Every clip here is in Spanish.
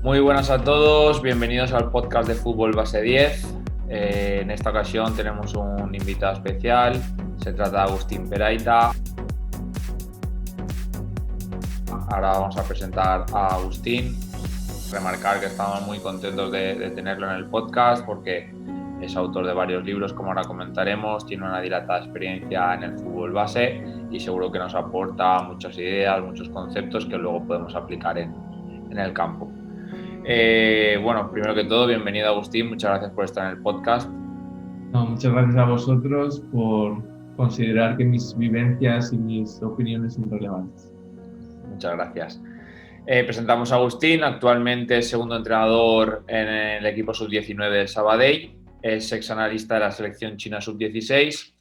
Muy buenas a todos, bienvenidos al podcast de Fútbol Base 10. En esta ocasión tenemos un invitado especial, se trata de Agustín Peraita. Ahora vamos a presentar a Agustín, remarcar que estamos muy contentos de tenerlo en el podcast porque es autor de varios libros, como ahora comentaremos, tiene una dilatada experiencia en el fútbol base y seguro que nos aporta muchas ideas, muchos conceptos que luego podemos aplicar en el campo. Bueno, primero que todo, bienvenido Agustín, muchas gracias por estar en el podcast. No, muchas gracias a vosotros por considerar que mis vivencias y mis opiniones son relevantes. Muchas gracias. Presentamos a Agustín, actualmente es segundo entrenador en el equipo sub-19 del Sabadell, es exanalista de la selección china sub-16,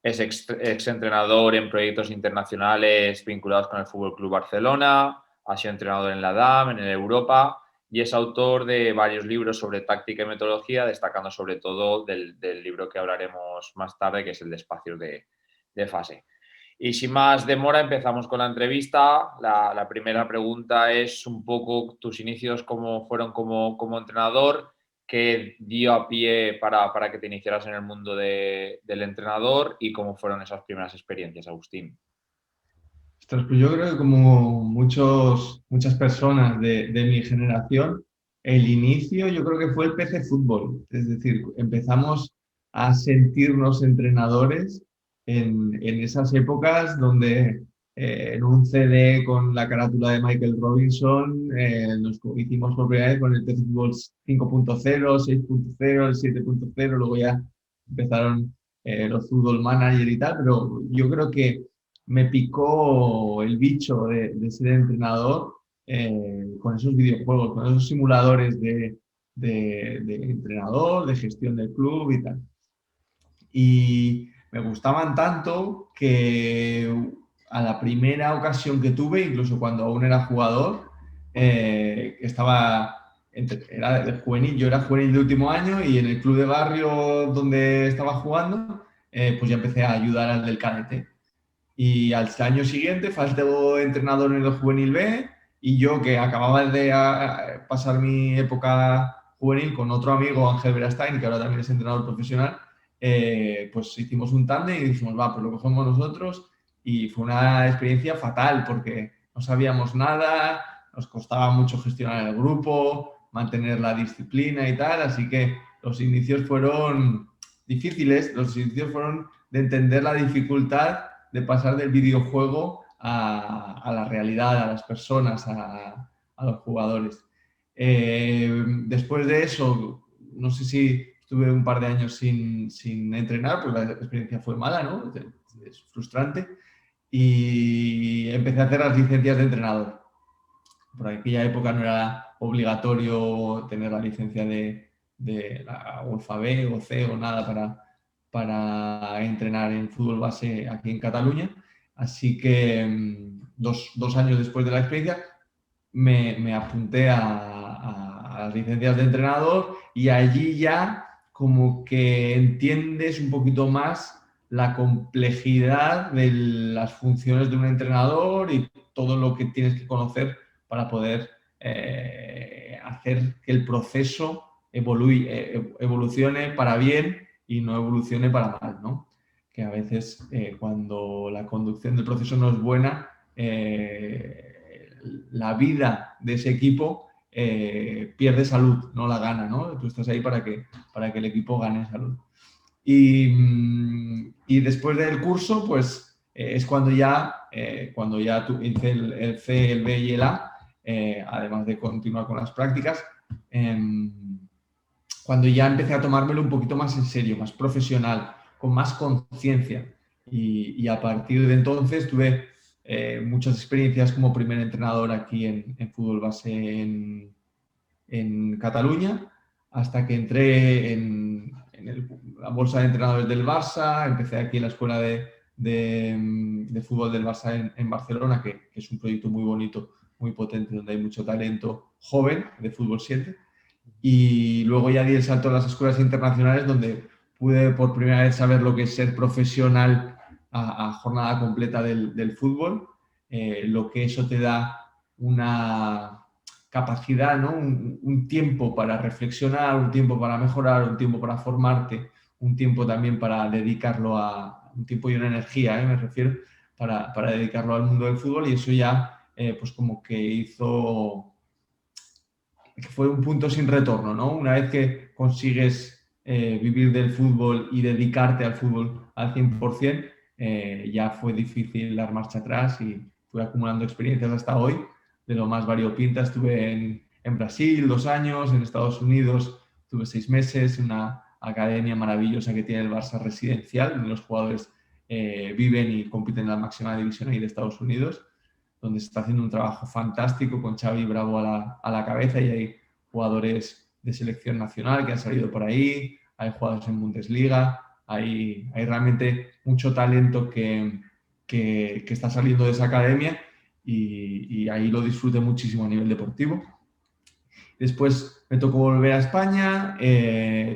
es exentrenador en proyectos internacionales vinculados con el Fútbol Club Barcelona, ha sido entrenador en la DAM, en el Europa y es autor de varios libros sobre táctica y metodología, destacando sobre todo del libro que hablaremos más tarde, que es el de espacios de fase. Y sin más demora, empezamos con la entrevista. La primera pregunta es un poco tus inicios, cómo fueron como entrenador, qué dio a pie para que te iniciaras en el mundo del entrenador y cómo fueron esas primeras experiencias, Agustín. Ostras, pues yo creo que como muchas personas de mi generación, el inicio yo creo que fue el PC Fútbol. Es decir, empezamos a sentirnos entrenadores en esas épocas donde en un CD con la carátula de Michael Robinson nos hicimos por primera vez con el PC Fútbol 5.0, 6.0, el 7.0, luego ya empezaron los Fútbol Manager y tal, pero yo creo que me picó el bicho de ser entrenador con esos videojuegos, con esos simuladores de entrenador, de gestión del club y tal. Y me gustaban tanto que a la primera ocasión que tuve, incluso cuando aún era jugador, era de juvenil, yo era juvenil de último año y en el club de barrio donde estaba jugando, pues ya empecé a ayudar al del cadete. Y al año siguiente faltó entrenador en el Juvenil B y yo que acababa de pasar mi época juvenil con otro amigo, Ángel Verastain, que ahora también es entrenador profesional, pues hicimos un tándem y dijimos, va, pues lo cogemos nosotros y fue una experiencia fatal porque no sabíamos nada, nos costaba mucho gestionar el grupo, mantener la disciplina y tal, así que los inicios fueron difíciles, los inicios fueron de entender la dificultad de pasar del videojuego a la realidad, a las personas, a los jugadores. Después de eso, no sé si estuve un par de años sin entrenar, pues la experiencia fue mala, ¿no? Es frustrante. Y empecé a hacer las licencias de entrenador. Por aquella época no era obligatorio tener la licencia de la UEFA B o C o nada para entrenar en fútbol base aquí en Cataluña. Así que dos años después de la experiencia me apunté a las licencias de entrenador y allí ya como que entiendes un poquito más la complejidad de las funciones de un entrenador y todo lo que tienes que conocer para poder hacer que el proceso evolucione para bien y no evolucione para mal, ¿no? Que a veces cuando la conducción del proceso no es buena, la vida de ese equipo pierde salud, no la gana, ¿no? Tú estás ahí para que el equipo gane salud. Y después del curso, pues es cuando ya hice el C, el B y el A, además de continuar con las prácticas, cuando ya empecé a tomármelo un poquito más en serio, más profesional, con más conciencia. Y a partir de entonces tuve muchas experiencias como primer entrenador aquí en fútbol base en Cataluña, hasta que entré en la bolsa de entrenadores del Barça, empecé aquí en la escuela de fútbol del Barça en Barcelona, que es un proyecto muy bonito, muy potente, donde hay mucho talento joven de fútbol 7. Y luego ya di el salto a las escuelas internacionales, donde pude por primera vez saber lo que es ser profesional a jornada completa del fútbol, lo que eso te da una capacidad, ¿no? Un tiempo para reflexionar, un tiempo para mejorar, un tiempo para formarte, un tiempo también para dedicarlo a, un tiempo y una energía, me refiero, para dedicarlo al mundo del fútbol y eso ya pues como que hizo, que fue un punto sin retorno, ¿no? Una vez que consigues vivir del fútbol y dedicarte al fútbol al 100%, ya fue difícil dar marcha atrás y fui acumulando experiencias hasta hoy, de lo más variopintas. Estuve en Brasil 2 años, en Estados Unidos tuve 6 meses, una academia maravillosa que tiene el Barça Residencial, donde los jugadores viven y compiten en la máxima división ahí de Estados Unidos, donde se está haciendo un trabajo fantástico con Xavi Bravo a la cabeza y hay jugadores de selección nacional que han salido por ahí, hay jugadores en Bundesliga, hay realmente mucho talento que está saliendo de esa academia y ahí lo disfruté muchísimo a nivel deportivo. Después me tocó volver a España,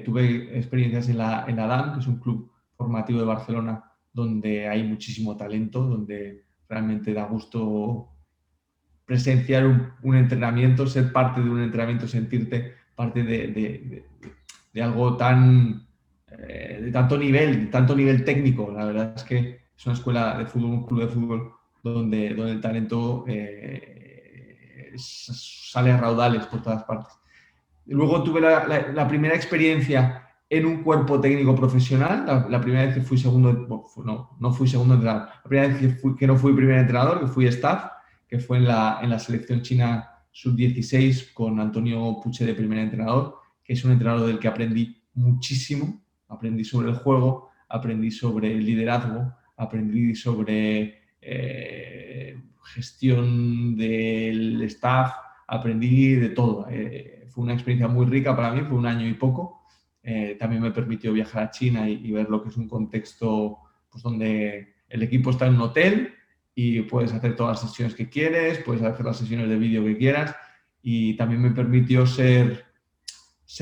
tuve experiencias en la DAM, que es un club formativo de Barcelona donde hay muchísimo talento, donde realmente da gusto presenciar un entrenamiento, ser parte de un entrenamiento, sentirte parte de algo tan de tanto nivel técnico. La verdad es que es una escuela de fútbol, un club de fútbol donde el talento sale a raudales por todas partes. Luego tuve la primera experiencia en un cuerpo técnico profesional, la primera vez que fui segundo, no fui segundo entrenador, la primera vez que no fui primer entrenador, que fui staff, que fue en la selección china sub-16 con Antonio Puche de primer entrenador, que es un entrenador del que aprendí muchísimo, aprendí sobre el juego, aprendí sobre el liderazgo, aprendí sobre gestión del staff, aprendí de todo. Fue una experiencia muy rica para mí, fue 1 año y poco. También me permitió viajar a China y ver lo que es un contexto pues, donde el equipo está en un hotel y puedes hacer todas las sesiones que quieres, puedes hacer las sesiones de vídeo que quieras y también me permitió ser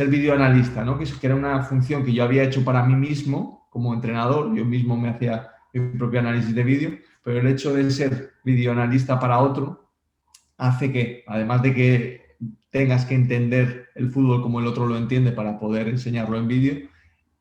videoanalista, ¿no? Que era una función que yo había hecho para mí mismo como entrenador, yo mismo me hacía mi propio análisis de vídeo, pero el hecho de ser videoanalista para otro hace que, además de que tengas que entender el fútbol como el otro lo entiende para poder enseñarlo en vídeo,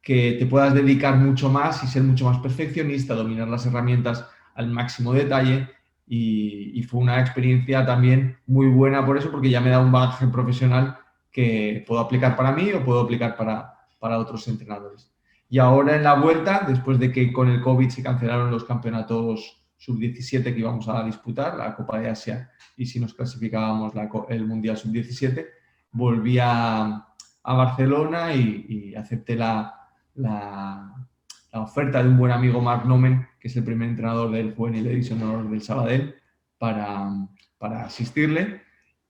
que te puedas dedicar mucho más y ser mucho más perfeccionista, dominar las herramientas al máximo detalle y fue una experiencia también muy buena por eso, porque ya me da un bagaje profesional que puedo aplicar para mí o puedo aplicar para otros entrenadores. Y ahora en la vuelta, después de que con el COVID se cancelaron los campeonatos sub-17 que íbamos a disputar, la Copa de Asia y si nos clasificábamos el Mundial sub-17, volví a Barcelona y acepté la, la, oferta de un buen amigo, Marc Nomen, que es el primer entrenador del Juvenil División Honor del Sabadell, para asistirle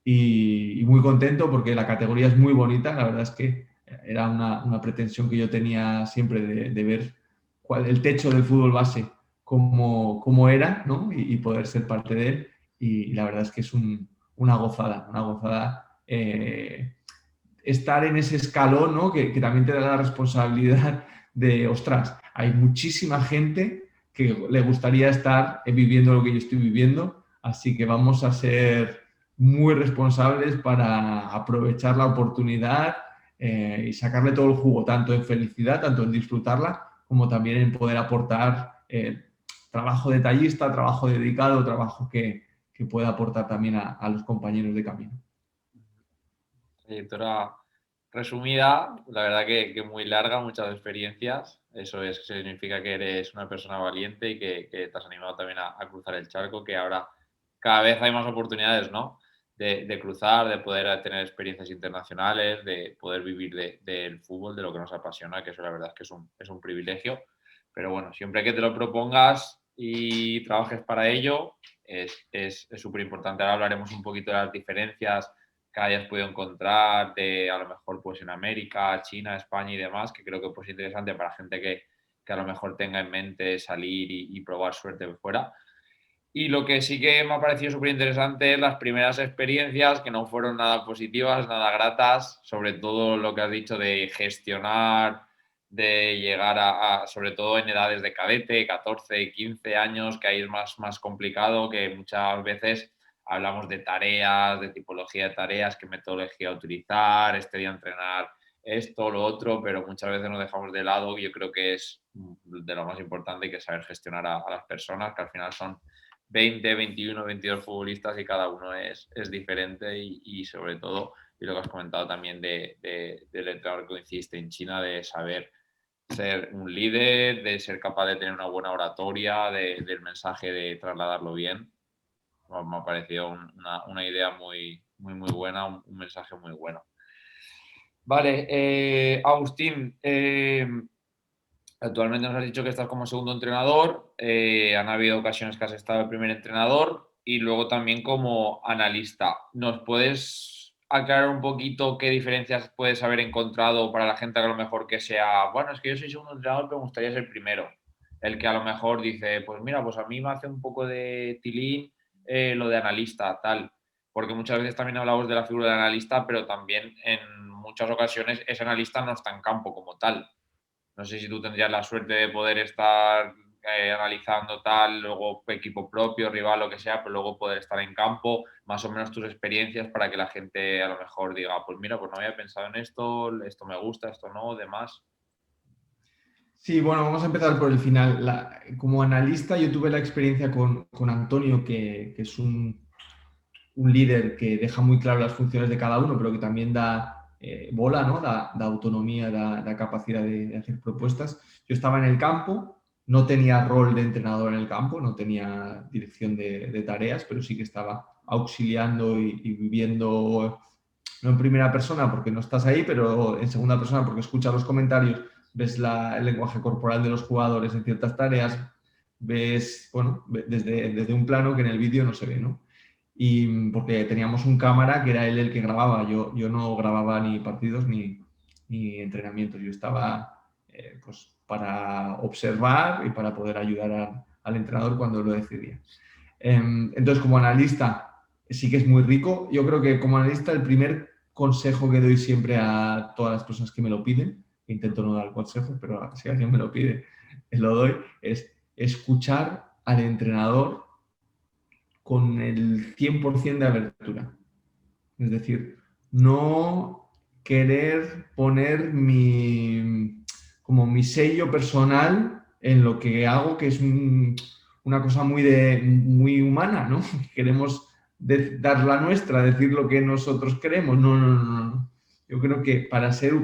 y muy contento porque la categoría es muy bonita, la verdad es que era una pretensión que yo tenía siempre de ver el techo del fútbol base cómo era, ¿no? Y poder ser parte de él y la verdad es que es una gozada estar en ese escalón, ¿no? Que también te da la responsabilidad de, ostras, hay muchísima gente que le gustaría estar viviendo lo que yo estoy viviendo, así que vamos a ser muy responsables para aprovechar la oportunidad y sacarle todo el jugo, tanto en felicidad, tanto en disfrutarla, como también en poder aportar trabajo detallista, trabajo dedicado, trabajo que pueda aportar también a los compañeros de camino. Trayectoria resumida, la verdad que muy larga, muchas experiencias. Eso significa que eres una persona valiente y que te has animado también a cruzar el charco, que ahora cada vez hay más oportunidades, ¿no? De cruzar, de poder tener experiencias internacionales, de poder vivir del fútbol, de lo que nos apasiona, que eso la verdad es que es un privilegio. Pero bueno, siempre que te lo propongas y trabajes para ello, es súper importante. Ahora hablaremos un poquito de las diferencias que hayas podido encontrar de a lo mejor pues en América, China, España y demás, que creo que pues interesante para gente que a lo mejor tenga en mente salir y probar suerte fuera. Y lo que sí que me ha parecido súper interesante es las primeras experiencias que no fueron nada positivas, nada gratas, sobre todo lo que has dicho de gestionar, de llegar sobre todo en edades de cadete, 14, 15 años, que ahí es más complicado, que muchas veces hablamos de tareas, de tipología de tareas, qué metodología utilizar, este día entrenar esto, lo otro, pero muchas veces nos dejamos de lado. Yo creo que es de lo más importante, que saber gestionar a las personas, que al final son 20, 21, 22 futbolistas y cada uno es diferente y sobre todo, y lo que has comentado también del entrenador que coincidiste en China, de saber ser un líder, de ser capaz de tener una buena oratoria, del mensaje de trasladarlo bien. Me ha parecido una idea muy buena, un mensaje muy bueno. Vale, Agustín, actualmente nos has dicho que estás como segundo entrenador, han habido ocasiones que has estado el primer entrenador y luego también como analista. ¿Nos puedes aclarar un poquito qué diferencias puedes haber encontrado para la gente que a lo mejor que sea, bueno, es que yo soy segundo entrenador, pero me gustaría ser primero? El que a lo mejor dice, pues mira, pues a mí me hace un poco de tilín lo de analista, tal. Porque muchas veces también hablamos de la figura de analista, pero también en muchas ocasiones ese analista no está en campo como tal. No sé si tú tendrías la suerte de poder estar analizando tal, luego equipo propio, rival, lo que sea, pero luego poder estar en campo, más o menos tus experiencias para que la gente a lo mejor diga, pues mira, pues no había pensado en esto me gusta, esto no, demás. Sí, bueno, vamos a empezar por el final. Como analista, yo tuve la experiencia con Antonio, que es un líder que deja muy claro las funciones de cada uno, pero que también da bola, ¿no? Da autonomía, da capacidad de hacer propuestas. Yo estaba en el campo, no tenía rol de entrenador en el campo, no tenía dirección de tareas, pero sí que estaba auxiliando y viviendo, no en primera persona porque no estás ahí, pero en segunda persona porque escuchas los comentarios, ves el lenguaje corporal de los jugadores en ciertas tareas, ves, bueno, desde un plano que en el vídeo no se ve, ¿no? Y porque teníamos un cámara que era él el que grababa, yo no grababa ni partidos ni entrenamientos, yo estaba pues para observar y para poder ayudar al entrenador cuando lo decidía. Entonces, como analista, sí que es muy rico. Yo creo que como analista el primer consejo que doy siempre a todas las personas que me lo piden, intento no dar consejos, pero si alguien me lo pide, lo doy, es escuchar al entrenador con el 100% de abertura. Es decir, no querer poner como mi sello personal en lo que hago, que es una cosa muy humana, ¿no? Queremos dar la nuestra, decir lo que nosotros queremos. No. Yo creo que para ser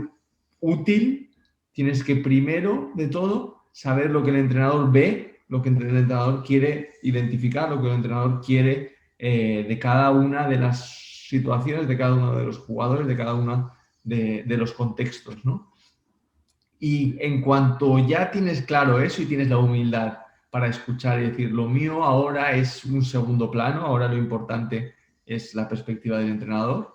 útil tienes que primero de todo saber lo que el entrenador ve, lo que el entrenador quiere identificar, lo que el entrenador quiere de cada una de las situaciones, de cada uno de los jugadores, de cada uno de los contextos, ¿no? Y en cuanto ya tienes claro eso y tienes la humildad para escuchar y decir, lo mío ahora es un segundo plano, ahora lo importante es la perspectiva del entrenador,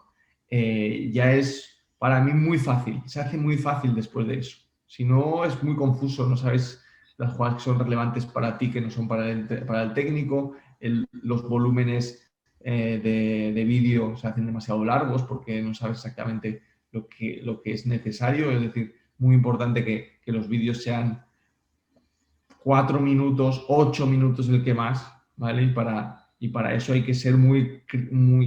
ya es para mí muy fácil, se hace muy fácil después de eso. Si no, es muy confuso, no sabes las jugadas que son relevantes para ti, que no son para el técnico, los volúmenes de vídeo se hacen demasiado largos porque no sabes exactamente lo que es necesario, es decir, muy importante que los vídeos sean 4 minutos, 8 minutos el que más, ¿vale? Y para eso hay que ser muy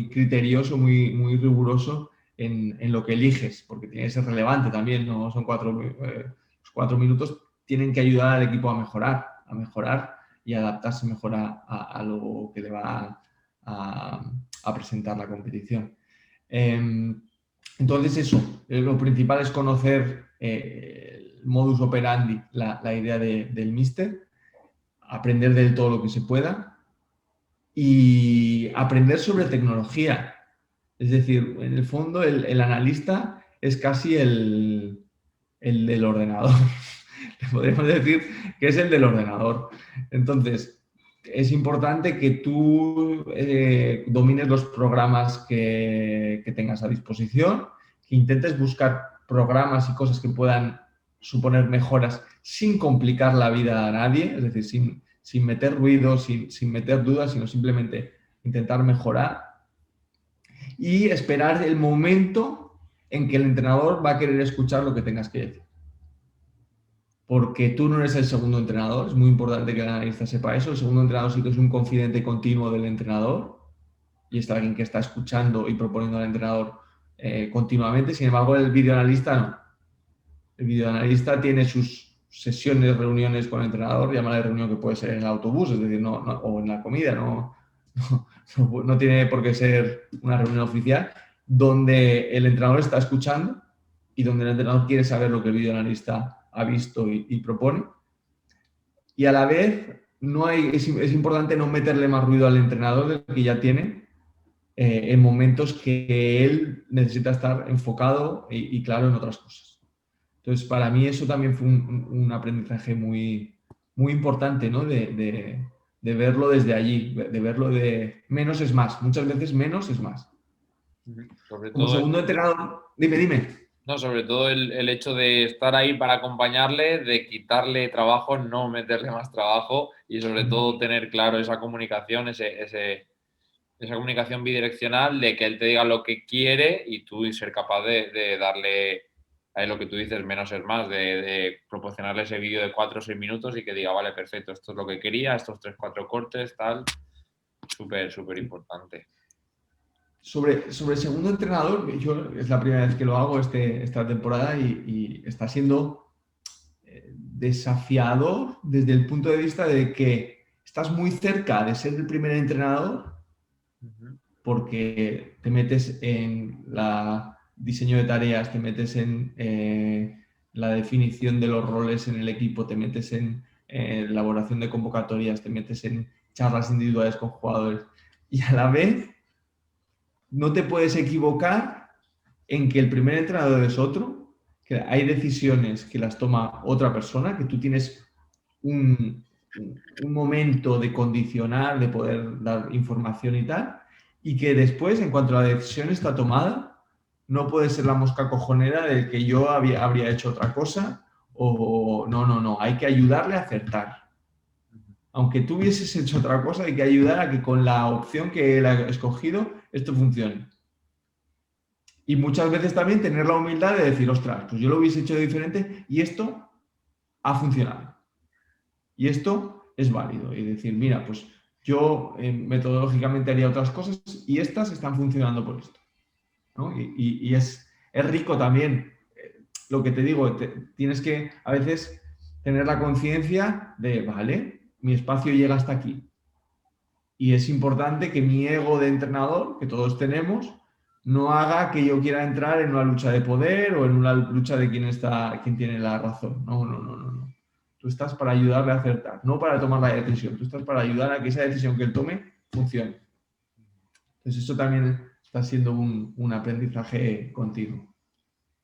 criterioso, muy riguroso en lo que eliges, porque tiene que ser relevante también, no son 4 minutos, tienen que ayudar al equipo a mejorar y adaptarse mejor a lo que le va a presentar la competición. Entonces eso, lo principal es conocer el modus operandi, la idea del míster, aprender de todo lo que se pueda y aprender sobre tecnología. Es decir, en el fondo el analista es casi el del ordenador. Podríamos decir que es el del ordenador. Entonces, es importante que tú domines los programas que tengas a disposición, que intentes buscar programas y cosas que puedan suponer mejoras sin complicar la vida a nadie, es decir, sin meter ruido, sin meter dudas, sino simplemente intentar mejorar y esperar el momento en que el entrenador va a querer escuchar lo que tengas que decir. Porque tú no eres el segundo entrenador, es muy importante que el analista sepa eso. El segundo entrenador sí que es un confidente continuo del entrenador y está alguien que está escuchando y proponiendo al entrenador continuamente. Sin embargo, el videoanalista no. El videoanalista tiene sus sesiones, reuniones con el entrenador, llámale reunión que puede ser en el autobús, es decir, o en la comida, no tiene por qué ser una reunión oficial, donde el entrenador está escuchando y donde el entrenador quiere saber lo que el videoanalista ha visto y propone. Y a la vez es importante no meterle más ruido al entrenador del que ya tiene en momentos que él necesita estar enfocado y claro en otras cosas. Entonces, para mí eso también fue un aprendizaje muy, muy importante, ¿no? De verlo desde allí, de verlo de menos es más. Muchas veces menos es más. Sobre Como todo, segundo entrenador, dime. no, sobre todo el hecho de estar ahí para acompañarle, de quitarle trabajo, no meterle más trabajo y sobre todo tener claro esa comunicación, esa comunicación bidireccional de que él te diga lo que quiere y tú ser capaz de darle a él lo que tú dices, menos es más, de proporcionarle ese vídeo de 4 o 6 minutos y que diga, vale, perfecto, esto es lo que quería, estos 3 4 cortes, tal, súper, súper importante. Sobre el segundo entrenador, yo es la primera vez que lo hago esta temporada y está siendo desafiador desde el punto de vista de que estás muy cerca de ser el primer entrenador porque te metes en la diseño de tareas, te metes en la definición de los roles en el equipo, te metes en elaboración de convocatorias, te metes en charlas individuales con jugadores y a la vez no te puedes equivocar en que el primer entrenador es otro, que hay decisiones que las toma otra persona, que tú tienes un, un momento de condicionar, de poder dar información y tal, y que después, en cuanto la decisión está tomada, no puede ser la mosca cojonera de que yo habría hecho otra cosa o no, hay que ayudarle a acertar. Aunque tú hubieses hecho otra cosa, hay que ayudar a que con la opción que él ha escogido esto funcione. Y muchas veces también tener la humildad de decir, ostras, pues yo lo hubiese hecho diferente y esto ha funcionado. Y esto es válido. Y decir, mira, pues yo metodológicamente haría otras cosas y estas están funcionando por esto. ¿No? Y es rico también. Lo que te digo, tienes que a veces tener la conciencia de, vale, mi espacio llega hasta aquí. Y es importante que mi ego de entrenador, que todos tenemos, no haga que yo quiera entrar en una lucha de poder o en una lucha de quién tiene la razón. No. Tú estás para ayudarle a acertar, no para tomar la decisión. Tú estás para ayudar a que esa decisión que él tome funcione. Entonces eso también está siendo un aprendizaje continuo.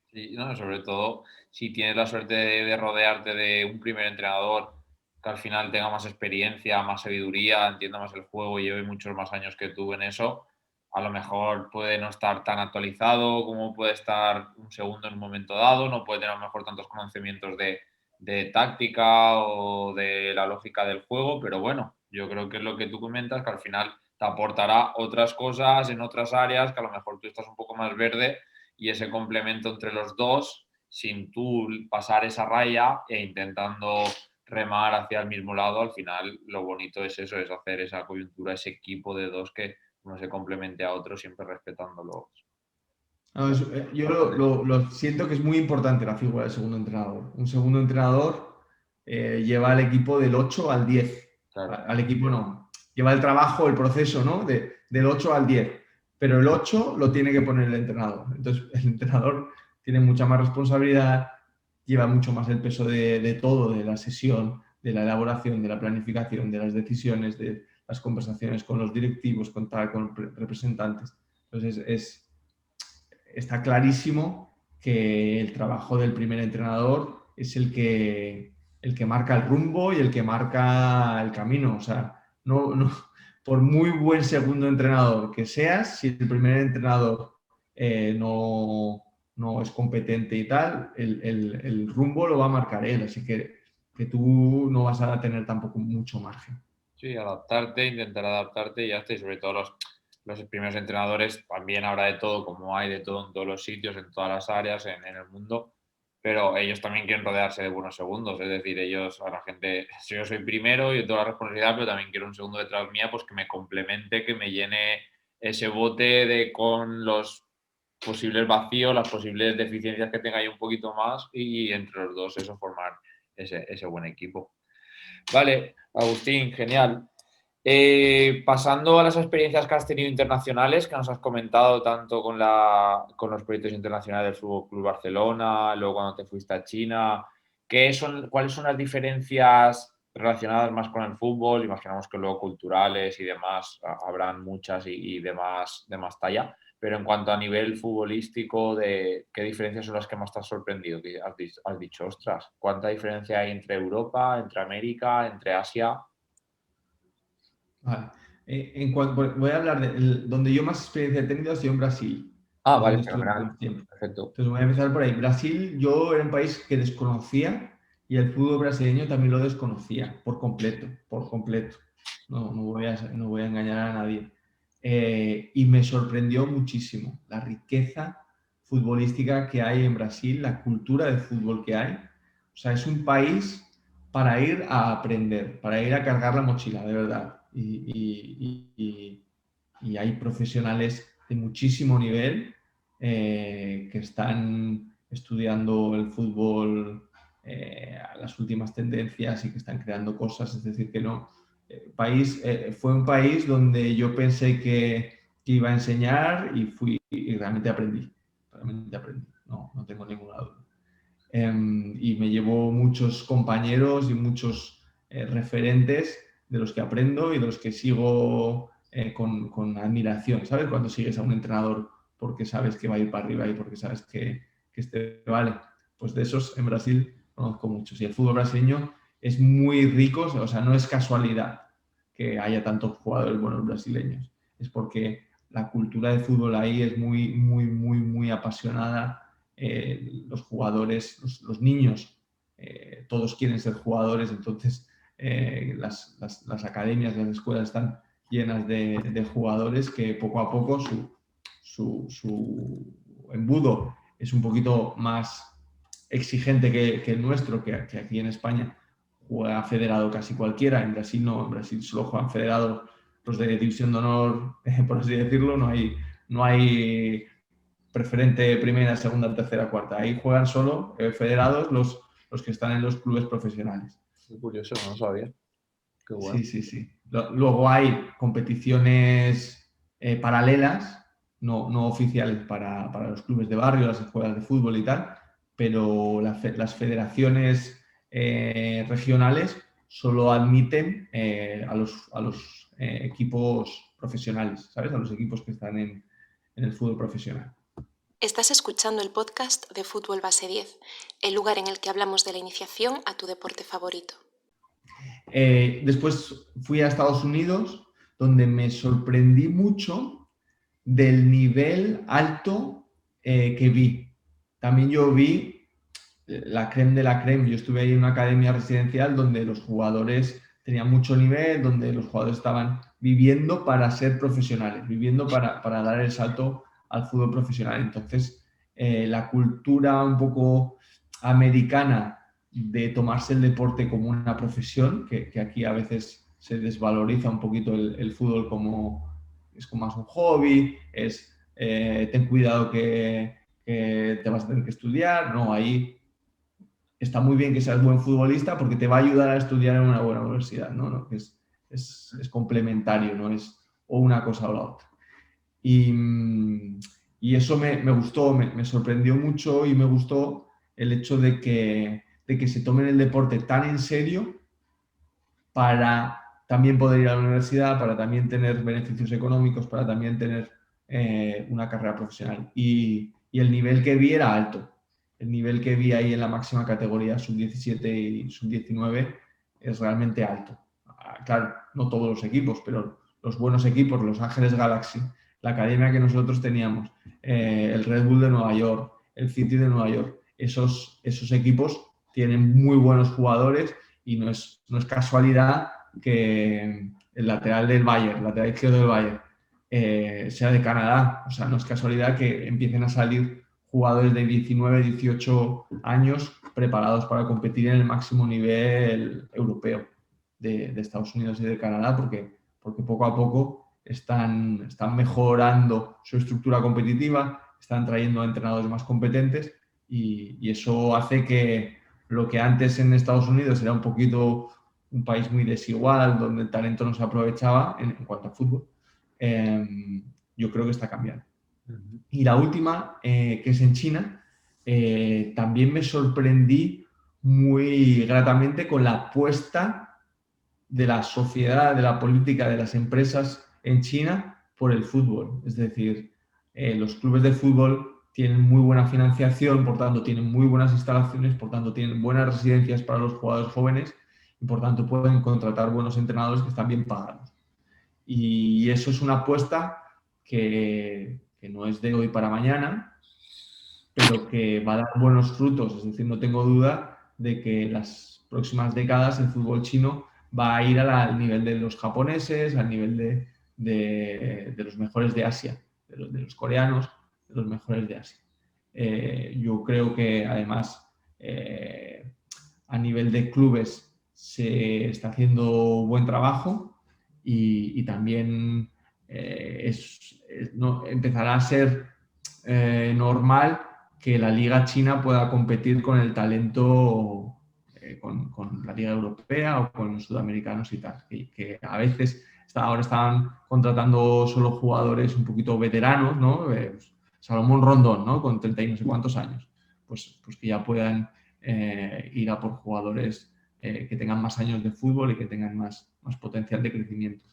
Sí, no, sobre todo si tienes la suerte de rodearte de un primer entrenador que al final tenga más experiencia, más sabiduría, entienda más el juego y lleve muchos más años que tú en eso, a lo mejor puede no estar tan actualizado como puede estar un segundo en un momento dado, no puede tener a lo mejor tantos conocimientos de táctica o de la lógica del juego, pero bueno, yo creo que es lo que tú comentas, que al final te aportará otras cosas en otras áreas que a lo mejor tú estás un poco más verde y ese complemento entre los dos sin tú pasar esa raya e intentando remar hacia el mismo lado, al final lo bonito es eso, es hacer esa coyuntura, ese equipo de dos que uno se complemente a otro siempre respetándolo. No, yo lo siento que es muy importante la figura del segundo entrenador. Un segundo entrenador lleva al equipo del 8 al 10. Claro. Al equipo no. Lleva el trabajo, el proceso, ¿no? Del 8 al 10. Pero el 8 lo tiene que poner el entrenador. Entonces, el entrenador tiene mucha más responsabilidad, lleva mucho más el peso de todo, de la sesión, de la elaboración, de la planificación, de las decisiones, de las conversaciones con los directivos, con representantes. Entonces, está clarísimo que el trabajo del primer entrenador es el que marca el rumbo y el que marca el camino. O sea, por muy buen segundo entrenador que seas, si el primer entrenador no es competente y tal, el rumbo lo va a marcar él. Así que tú no vas a tener tampoco mucho margen. Sí, adaptarte, intentar adaptarte y ya está. Y sobre todo los primeros entrenadores, también habrá de todo, como hay de todo en todos los sitios, en todas las áreas, en el mundo, pero ellos también quieren rodearse de buenos segundos, es decir, ellos a la gente, si yo soy primero, yo tengo la responsabilidad, pero también quiero un segundo detrás mía, pues que me complemente, que me llene ese bote con los posibles vacíos, las posibles deficiencias que tenga ahí un poquito más y entre los dos eso formar ese buen equipo. Vale, Agustín, genial. Pasando a las experiencias que has tenido internacionales, que nos has comentado tanto con los proyectos internacionales del Fútbol Club Barcelona, luego cuando te fuiste a China, ¿cuáles son las diferencias relacionadas más con el fútbol? Imaginamos que luego culturales y demás habrán muchas y de más talla, pero en cuanto a nivel futbolístico, ¿qué diferencias son las que más te has sorprendido? Que has dicho, ostras, ¿cuánta diferencia hay entre Europa, entre América, entre Asia? Vale. Voy a hablar donde yo más experiencia he tenido ha sido en Brasil, Ah, es vale, donde estuve fenomenal. más tiempo. Perfecto. Entonces voy a empezar por ahí. Brasil, yo era un país que desconocía y el fútbol brasileño también lo desconocía por completo, por completo. No voy a engañar a nadie. Y me sorprendió muchísimo la riqueza futbolística que hay en Brasil, la cultura de fútbol que hay. O sea, es un país para ir a aprender, para ir a cargar la mochila, de verdad. Y hay profesionales de muchísimo nivel que están estudiando el fútbol, las últimas tendencias y que están creando cosas. Es decir, que no. Fue un país donde yo pensé que iba a enseñar y fui y realmente aprendí. Realmente aprendí. No tengo ninguna duda. Y me llevo muchos compañeros y muchos referentes de los que aprendo y de los que sigo con admiración, ¿sabes? Cuando sigues a un entrenador porque sabes que va a ir para arriba y porque sabes que este vale. Pues de esos en Brasil conozco muchos. Y el fútbol brasileño es muy rico, o sea, no es casualidad que haya tantos jugadores buenos brasileños. Es porque la cultura de fútbol ahí es muy, muy, muy, muy apasionada. Los jugadores, los niños, todos quieren ser jugadores, entonces las academias, las escuelas están llenas de jugadores que poco a poco su embudo es un poquito más exigente que el nuestro, que aquí en España juega federado casi cualquiera, en Brasil no, en Brasil solo juegan federados los de división de honor, por así decirlo, no hay preferente primera, segunda, tercera, cuarta. Ahí juegan solo federados los que están en los clubes profesionales. Qué curioso, no lo sabía. Qué bueno. Sí, sí, sí. Luego hay competiciones paralelas, no oficiales para los clubes de barrio, las escuelas de fútbol y tal, pero las federaciones regionales solo admiten a los equipos profesionales, ¿sabes? A los equipos que están en el fútbol profesional. Estás escuchando el podcast de Fútbol Base 10, el lugar en el que hablamos de la iniciación a tu deporte favorito. Después fui a Estados Unidos, donde me sorprendí mucho del nivel alto que vi. También yo vi la creme de la creme. Yo estuve ahí en una academia residencial donde los jugadores tenían mucho nivel, donde los jugadores estaban viviendo para ser profesionales, viviendo para dar el salto al fútbol profesional. Entonces, la cultura un poco americana de tomarse el deporte como una profesión, que aquí a veces se desvaloriza un poquito el fútbol como es como más un hobby, ten cuidado que te vas a tener que estudiar, no, ahí está muy bien que seas buen futbolista porque te va a ayudar a estudiar en una buena universidad, ¿no? Es complementario, no es o una cosa o la otra. Y eso me gustó, me sorprendió mucho y me gustó el hecho de que se tomen el deporte tan en serio para también poder ir a la universidad, para también tener beneficios económicos, para también tener una carrera profesional. Y el nivel que vi era alto. El nivel que vi ahí en la máxima categoría, sub-17 y sub-19, es realmente alto. Claro, no todos los equipos, pero los buenos equipos, Los Ángeles Galaxy, la academia que nosotros teníamos, el Red Bull de Nueva York, el City de Nueva York, esos equipos tienen muy buenos jugadores y no es casualidad que el lateral del Bayern, el lateral izquierdo del Bayern, sea de Canadá. O sea, no es casualidad que empiecen a salir jugadores de 19, 18 años preparados para competir en el máximo nivel europeo de Estados Unidos y de Canadá, porque poco a poco están mejorando su estructura competitiva, están trayendo a entrenadores más competentes y eso hace que lo que antes en Estados Unidos era un poquito un país muy desigual, donde el talento no se aprovechaba en cuanto a fútbol, yo creo que está cambiando. Y la última, que es en China, también me sorprendí muy gratamente con la apuesta de la sociedad, de la política, de las empresas en China por el fútbol. Es decir, los clubes de fútbol tienen muy buena financiación, por tanto tienen muy buenas instalaciones, por tanto tienen buenas residencias para los jugadores jóvenes y por tanto pueden contratar buenos entrenadores que están bien pagados. Y eso es una apuesta que no es de hoy para mañana, pero que va a dar buenos frutos. Es decir, no tengo duda de que en las próximas décadas el fútbol chino va a ir al nivel de los japoneses, al nivel de los mejores de Asia, de los coreanos, de los mejores de Asia. Yo creo que además a nivel de clubes se está haciendo buen trabajo y también no, empezará a ser normal que la liga china pueda competir con el talento, con la liga europea o con los sudamericanos y tal, que a veces ahora están contratando solo jugadores un poquito veteranos, ¿no? Salomón Rondón, ¿no? Con 30 y no sé cuántos años, pues que ya puedan ir a por jugadores que tengan más años de fútbol y que tengan más potencial de crecimiento.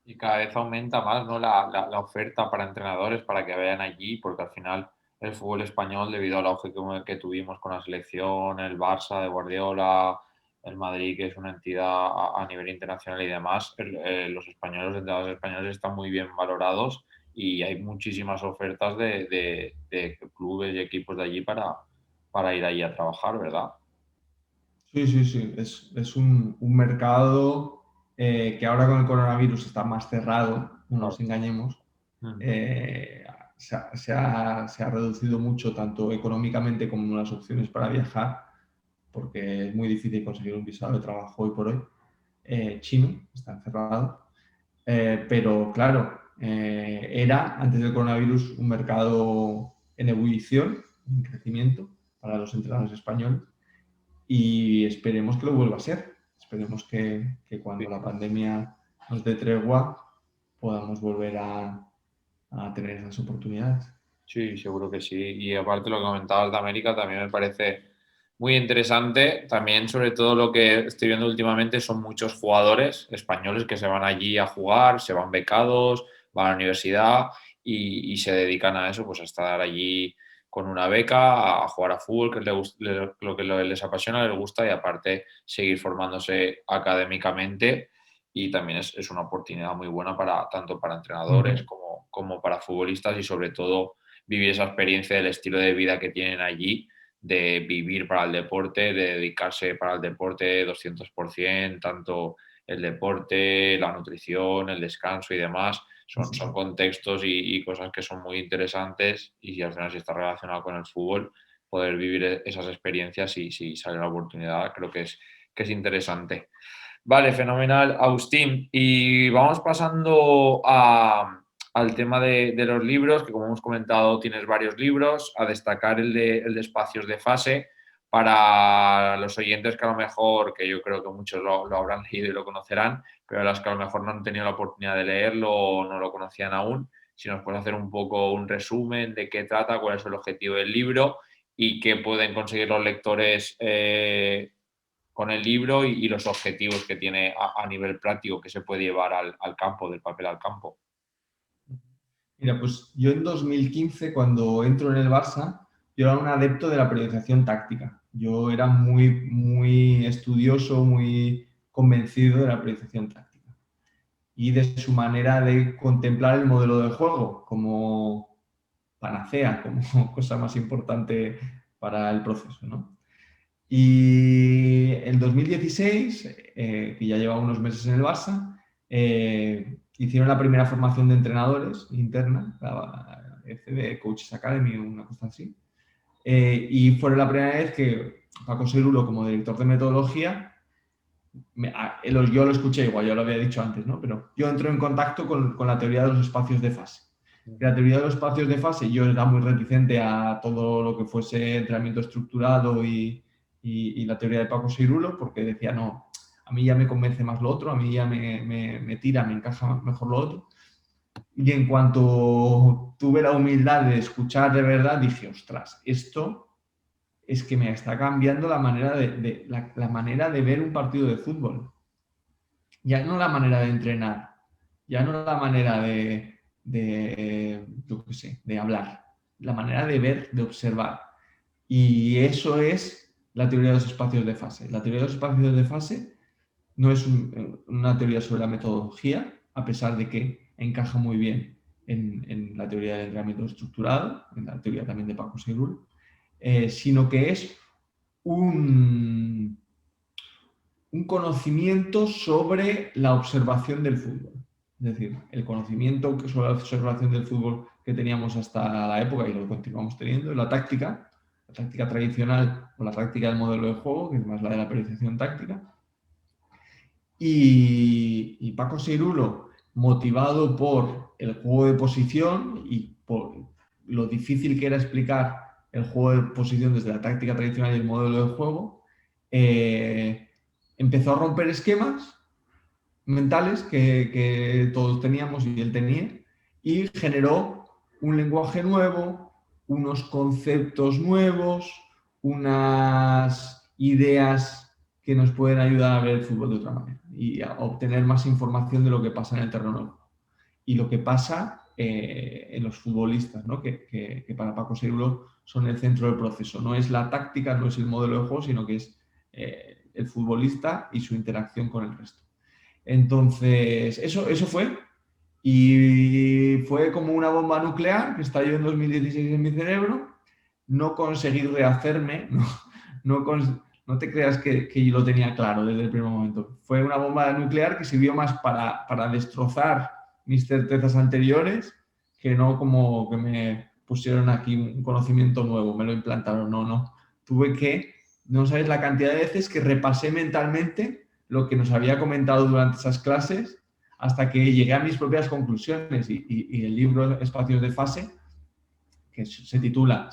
Y cada vez aumenta más, ¿no? la oferta para entrenadores para que vayan allí, porque al final el fútbol español, debido al auge que tuvimos con la selección, el Barça de Guardiola, el Madrid, que es una entidad a nivel internacional y demás, los españoles, los entrenadores españoles están muy bien valorados y hay muchísimas ofertas de clubes y equipos de allí para ir allí a trabajar, ¿verdad? Sí, sí, sí. Es un mercado que ahora con el coronavirus está más cerrado, no nos engañemos. Se ha reducido mucho, tanto económicamente como en las opciones para viajar, porque es muy difícil conseguir un visado de trabajo hoy por hoy. Chino está encerrado. Pero claro, era antes del coronavirus un mercado en ebullición, en crecimiento para los entrenadores españoles y esperemos que lo vuelva a ser. Esperemos que cuando la pandemia nos dé tregua podamos volver a tener esas oportunidades. Sí, seguro que sí. Y aparte lo que comentabas de América también me parece muy interesante. También, sobre todo, lo que estoy viendo últimamente son muchos jugadores españoles que se van allí a jugar, se van becados, van a la universidad y se dedican a eso, pues a estar allí con una beca, a jugar a fútbol, que lo que les apasiona, les gusta y aparte seguir formándose académicamente. Y también es una oportunidad muy buena tanto para entrenadores como para futbolistas y sobre todo vivir esa experiencia del estilo de vida que tienen allí, de vivir para el deporte, de dedicarse para el deporte 200%, tanto el deporte, la nutrición, el descanso y demás. Son contextos y cosas que son muy interesantes y si al final si está relacionado con el fútbol, poder vivir esas experiencias y si sale la oportunidad, creo que es interesante. Vale, fenomenal, Agustín. Y vamos pasando al tema de los libros, que como hemos comentado tienes varios libros, a destacar el de Espacios de Fase. Para los oyentes que a lo mejor, que yo creo que muchos lo habrán leído y lo conocerán, pero las que a lo mejor no han tenido la oportunidad de leerlo o no lo conocían aún, si nos puedes hacer un poco un resumen de qué trata, cuál es el objetivo del libro y qué pueden conseguir los lectores con el libro y los objetivos que tiene a nivel práctico que se puede llevar al campo, del papel al campo. Mira, pues yo en 2015, cuando entro en el Barça, yo era un adepto de la periodización táctica. Yo era muy estudioso, muy convencido de la periodización táctica y de su manera de contemplar el modelo de juego como panacea, como cosa más importante para el proceso, ¿no? Y en 2016, que ya llevaba unos meses en el Barça, hicieron la primera formación de entrenadores interna, la ECB Coaches Academy o una cosa así. Y fue la primera vez que Paco Serulo, como director de metodología, yo lo escuché igual, yo lo había dicho antes, ¿no? Pero yo entro en contacto con la teoría de los espacios de fase. La teoría de los espacios de fase, yo era muy reticente a todo lo que fuese entrenamiento estructurado y la teoría de Paco Seirulo, porque decía, no, a mí ya me convence más lo otro, a mí ya me tira, me encaja mejor lo otro. Y en cuanto tuve la humildad de escuchar de verdad, dije, ostras, esto es que me está cambiando la manera la manera de ver un partido de fútbol. Ya no la manera de entrenar, ya no la manera yo qué sé, de hablar, la manera de ver, de observar. Y eso es la teoría de los espacios de fase. La teoría de los espacios de fase no es una teoría sobre la metodología, a pesar de que encaja muy bien en la teoría del entrenamiento estructurado, en la teoría también de Paco Seirulo, sino que es un conocimiento sobre la observación del fútbol. Es decir, el conocimiento sobre la observación del fútbol que teníamos hasta la época y lo continuamos teniendo, la táctica tradicional o la táctica del modelo de juego, que es más la de la periodización táctica. Y Paco Seirulo, motivado por el juego de posición y por lo difícil que era explicar el juego de posición desde la táctica tradicional y el modelo de juego, empezó a romper esquemas mentales que todos teníamos y él tenía, y generó un lenguaje nuevo, unos conceptos nuevos, unas ideas que nos pueden ayudar a ver el fútbol de otra manera y a obtener más información de lo que pasa en el terreno y lo que pasa en los futbolistas, ¿no? que para Paco Seirulo son el centro del proceso. No es la táctica, no es el modelo de juego, sino que es el futbolista y su interacción con el resto. Entonces, eso fue. Y fue como una bomba nuclear que estalló en 2016 en mi cerebro. No conseguí rehacerme, no te creas que yo lo tenía claro desde el primer momento. Fue una bomba nuclear que sirvió más para destrozar mis certezas anteriores que no como que me pusieron aquí un conocimiento nuevo, me lo implantaron. No. No sabes la cantidad de veces que repasé mentalmente lo que nos había comentado durante esas clases hasta que llegué a mis propias conclusiones y el libro Espacios de Fase, que se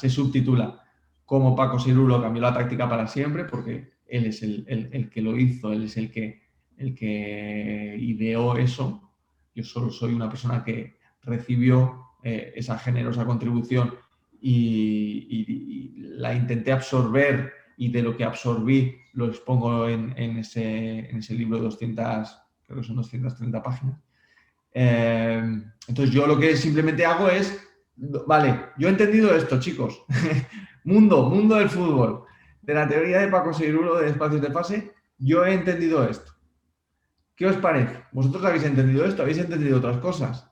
subtitula Cómo Paco Seirulo cambió la táctica para siempre, porque él es el que lo hizo, él es el que ideó eso. Yo solo soy una persona que recibió esa generosa contribución y la intenté absorber, y de lo que absorbí lo expongo en ese libro de 200, creo que son 230 páginas. Entonces yo lo que simplemente hago es, vale, yo he entendido esto, chicos. mundo del fútbol, de la teoría de Paco Seirulo de espacios de fase, yo he entendido esto. ¿Qué os parece? ¿Vosotros habéis entendido esto? ¿Habéis entendido otras cosas?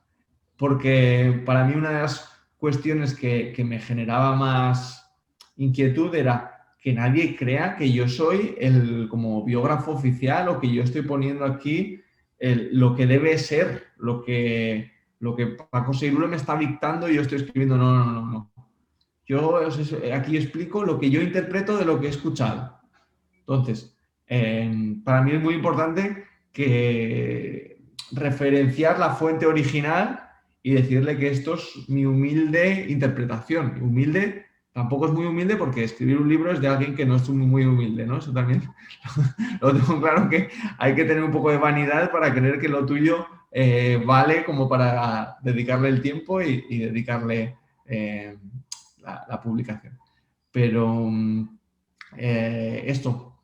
Porque para mí una de las cuestiones que me generaba más inquietud era que nadie crea que yo soy como biógrafo oficial o que yo estoy poniendo aquí lo que debe ser, lo que Paco Seirulo me está dictando y yo estoy escribiendo. No. Yo aquí explico lo que yo interpreto de lo que he escuchado. Entonces, para mí es muy importante referenciar la fuente original y decirle que esto es mi humilde interpretación. Humilde, tampoco es muy humilde porque escribir un libro es de alguien que no es muy humilde, ¿no? Eso también lo tengo claro, que hay que tener un poco de vanidad para creer que lo tuyo vale como para dedicarle el tiempo y dedicarle la publicación. Pero esto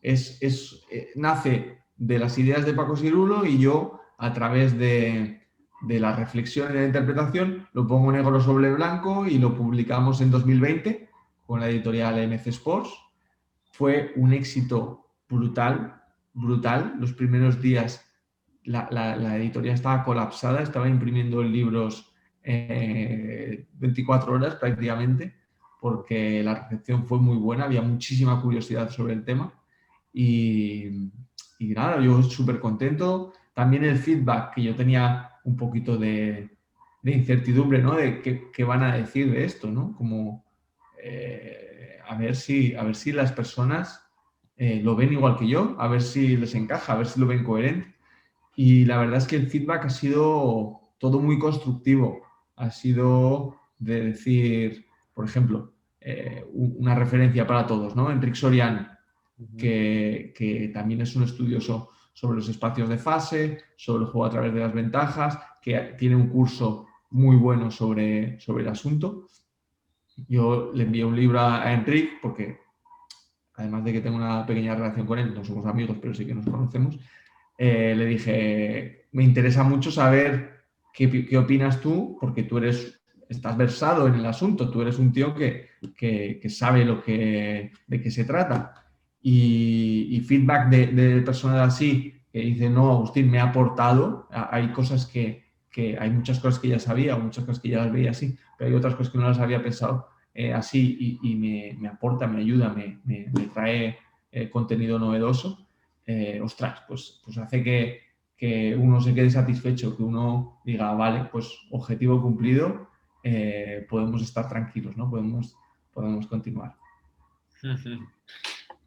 nace de las ideas de Paco Seirulo y yo, a través de la reflexión y de la interpretación, lo pongo negro sobre blanco y lo publicamos en 2020 con la editorial MC Sports. Fue un éxito brutal. Los primeros días la editorial estaba colapsada, estaba imprimiendo libros 24 horas prácticamente, porque la recepción fue muy buena, había muchísima curiosidad sobre el tema y nada, yo súper contento. También el feedback, que yo tenía un poquito de incertidumbre, ¿no? De qué van a decir de esto, ¿no? Como a ver si las personas lo ven igual que yo, a ver si les encaja, a ver si lo ven coherente. Y la verdad es que el feedback ha sido todo muy constructivo. Ha sido de decir, por ejemplo, una referencia para todos, ¿no? Enric Soriano, que también es un estudioso sobre los espacios de fase, sobre el juego a través de las ventajas, que tiene un curso muy bueno sobre el asunto. Yo le envié un libro a Enric porque, además de que tengo una pequeña relación con él, no somos amigos, pero sí que nos conocemos, le dije, me interesa mucho saber qué opinas tú, porque tú estás versado en el asunto, tú eres un tío que sabe de qué se trata. Y feedback de personas así, que dicen, no, Agustín, me ha aportado, hay cosas hay muchas cosas que ya sabía, o muchas cosas que ya las veía así, pero hay otras cosas que no las había pensado así y me aporta, me ayuda, me trae contenido novedoso. Ostras, pues hace que uno se quede satisfecho, que uno diga, vale, pues objetivo cumplido, podemos estar tranquilos, ¿no? Podemos continuar.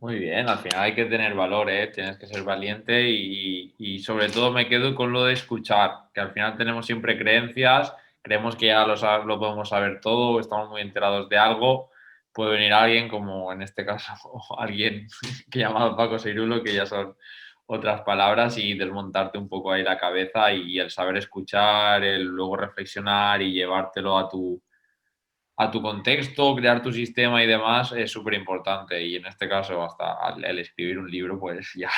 Muy bien, al final hay que tener valor, ¿eh? Tienes que ser valiente y sobre todo me quedo con lo de escuchar, que al final tenemos siempre creencias, creemos que ya lo podemos saber todo, estamos muy enterados de algo, puede venir alguien, como en este caso alguien que llamado Paco Seirulo, que ya son otras palabras, y desmontarte un poco ahí la cabeza y el saber escuchar, el luego reflexionar y llevártelo a tu contexto, crear tu sistema y demás es súper importante. Y en este caso, hasta el escribir un libro, pues ya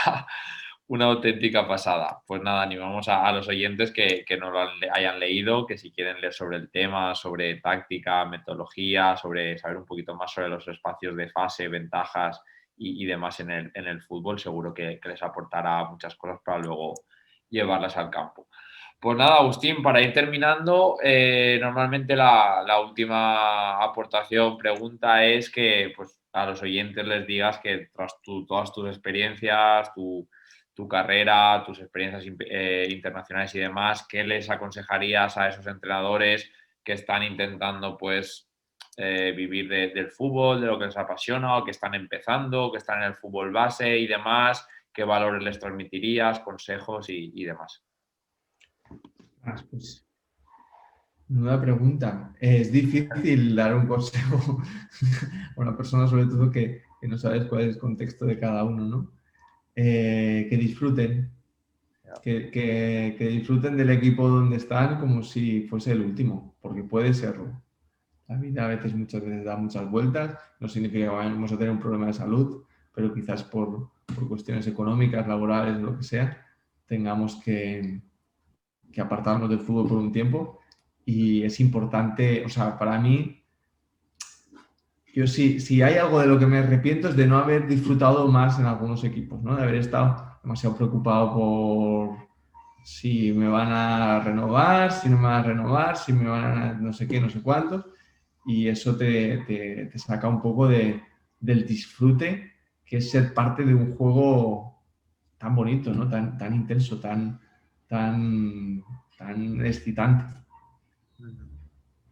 una auténtica pasada. Pues nada, animamos a los oyentes que no lo hayan leído, que si quieren leer sobre el tema, sobre táctica, metodología, sobre saber un poquito más sobre los espacios de fase, ventajas y demás en el fútbol, seguro que les aportará muchas cosas para luego llevarlas al campo. Pues nada, Agustín, para ir terminando, normalmente la última aportación, pregunta es que pues, a los oyentes les digas que tras todas tus experiencias, tu carrera, tus experiencias internacionales y demás, ¿qué les aconsejarías a esos entrenadores que están intentando pues, vivir del fútbol, de lo que les apasiona, o que están empezando, que están en el fútbol base y demás? ¿Qué valores les transmitirías, consejos y demás? Pues, nueva pregunta. Es difícil dar un consejo a una persona, sobre todo que no sabes cuál es el contexto de cada uno, ¿no? Que disfruten, que disfruten del equipo donde están como si fuese el último, porque puede serlo. La vida a veces, muchas veces da muchas vueltas, no significa que vayamos a tener un problema de salud, pero quizás por cuestiones económicas, laborales, lo que sea, tengamos que apartarnos del fútbol por un tiempo. Y es importante, o sea, para mí, yo si hay algo de lo que me arrepiento es de no haber disfrutado más en algunos equipos, ¿no? De haber estado demasiado preocupado por si me van a renovar, si no me van a renovar, si me van a no sé qué, no sé cuántos. Y eso te saca un poco del disfrute, que es ser parte de un juego tan bonito, ¿no? Tan intenso, tan excitante.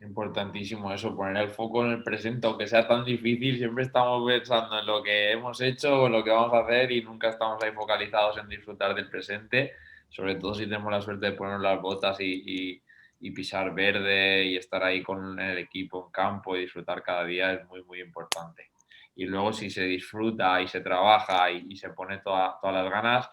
Importantísimo eso, poner el foco en el presente, aunque sea tan difícil, siempre estamos pensando en lo que hemos hecho o en lo que vamos a hacer y nunca estamos ahí focalizados en disfrutar del presente, sobre todo si tenemos la suerte de ponernos las botas y pisar verde y estar ahí con el equipo en campo y disfrutar cada día es muy, muy importante. Y luego si se disfruta y se trabaja y se pone todas las ganas,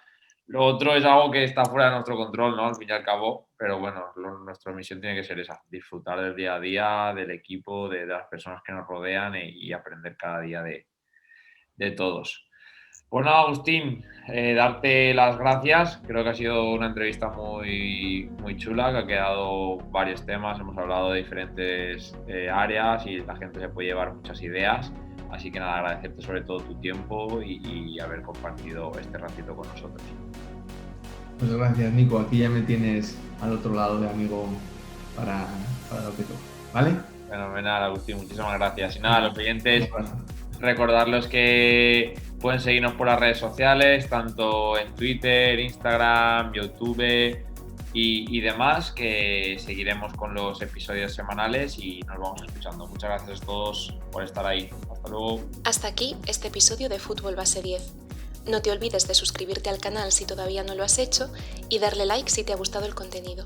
lo otro es algo que está fuera de nuestro control, ¿no? Al fin y al cabo, pero bueno, nuestra misión tiene que ser esa, disfrutar del día a día, del equipo, de las personas que nos rodean y aprender cada día de todos. Pues nada, Agustín, darte las gracias. Creo que ha sido una entrevista muy, muy chula, que ha quedado varios temas, hemos hablado de diferentes áreas y la gente se puede llevar muchas ideas. Así que nada, agradecerte sobre todo tu tiempo y haber compartido este ratito con nosotros. Pues gracias, Nico. Aquí ya me tienes al otro lado de amigo para lo que toque, ¿vale? Fenomenal, Agustín. Muchísimas gracias. Y nada, los oyentes, recordarles que pueden seguirnos por las redes sociales, tanto en Twitter, Instagram, YouTube y demás, que seguiremos con los episodios semanales y nos vamos escuchando. Muchas gracias a todos por estar ahí. Hasta luego. Hasta aquí este episodio de Fútbol Base 10. No te olvides de suscribirte al canal si todavía no lo has hecho y darle like si te ha gustado el contenido.